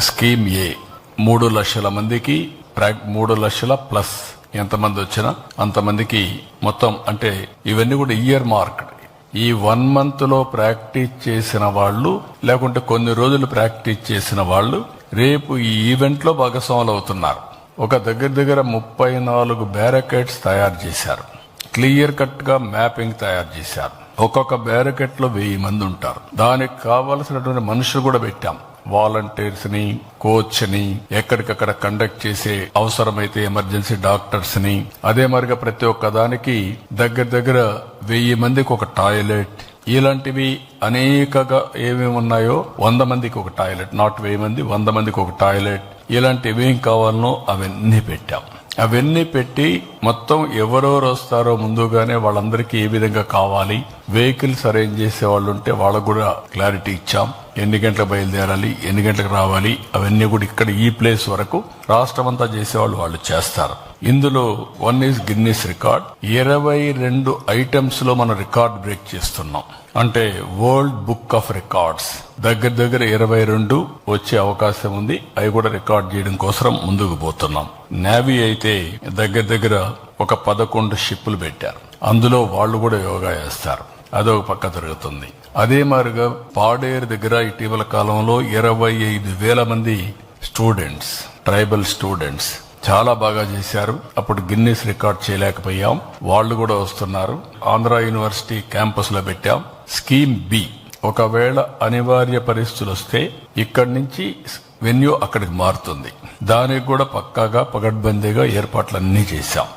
Scheme ఏ 3 లక్షల మందికి 3 లక్షల ప్లస్ ఎంతమంది వచ్చినా అంతమందికి మొత్తం, అంటే ఇవన్నీ కూడా ఇయర్ మార్క్. ఈ 1 మంత్ లో ప్రాక్టీస్ చేసిన వాళ్ళు లేకుంటే కొన్ని రోజులు ప్రాక్టీస్ చేసిన వాళ్ళు రేపు ఈ ఈవెంట్ లో భాగస్వాములు అవుతున్నారు. ఒక దగ్గర 34 బ్యారికేడ్స్ తయారు చేశారు. క్లియర్ కట్ గా మ్యాపింగ్ తయారు చేశారు. ఒక్కొక్క బ్యారికేడ్ లో 1000 మంది ఉంటారు. దానికి కావలసినటువంటి మనుషులు కూడా పెట్టాం. వాలంటీర్స్ ని, కోచ్ ని, ఎక్కడికక్కడ కండక్ట్ చేసే అవసరమైతే ఎమర్జెన్సీ డాక్టర్స్ ని, అదే మరిగా ప్రతి ఒక్క దానికి దగ్గర 1000 మందికి ఒక టాయిలెట్, ఇలాంటివి అనేకగా ఏమేమి ఉన్నాయో 100 మందికి ఒక టాయిలెట్, నాట్ 1000 మంది, 100 మందికి ఒక టాయిలెట్, ఇలాంటి ఏమేం కావాలనో అవన్నీ పెట్టాం. అవన్నీ పెట్టి మొత్తం ఎవరెవరు వస్తారో ముందుగానే వాళ్ళందరికీ ఏ విధంగా కావాలి, వెహికల్స్ అరేంజ్ చేసే వాళ్ళు ఉంటే వాళ్ళకు కూడా క్లారిటీ ఇచ్చాం. ఎన్ని గంటలకు బయలుదేరాలి, ఎన్ని గంటలకు రావాలి, అవన్నీ కూడా ఇక్కడ ఈ ప్లేస్ వరకు రాష్ట్రమంతా చేసేవాళ్ళు వాళ్ళు చేస్తారు. ఇందులో 1 ఈజ్ గిన్నిస్ రికార్డ్. 22 ఐటమ్స్ లో మనం రికార్డ్ బ్రేక్ చేస్తున్నాం. అంటే వరల్డ్ బుక్ ఆఫ్ రికార్డ్స్ దగ్గర 22 వచ్చే అవకాశం ఉంది. అవి కూడా రికార్డ్ చేయడం కోసం ముందుకు పోతున్నాం. నేవీ అయితే దగ్గర ఒక 11 షిప్పులు పెట్టారు. అందులో వాళ్ళు కూడా యోగా చేస్తారు. అదొక పక్క జరుగుతుంది. అదే మాదిరిగా పాడేరు దగ్గర ఇటీవల కాలంలో 25,000 మంది స్టూడెంట్స్, ట్రైబల్ స్టూడెంట్స్ చాలా బాగా చేశారు. అప్పుడు గిన్నిస్ రికార్డ్ చేయలేకపోయాం. వాళ్ళు కూడా వస్తున్నారు. ఆంధ్ర యూనివర్సిటీ క్యాంపస్ లో పెట్టాం. స్కీమ్ బి, ఒకవేళ అనివార్య పరిస్థితులు వస్తే ఇక్కడి నుంచి వెన్యూ అక్కడికి మారుతుంది. దానికి కూడా పక్కాగా పగడ్బందీగా ఏర్పాట్లన్నీ చేశాం.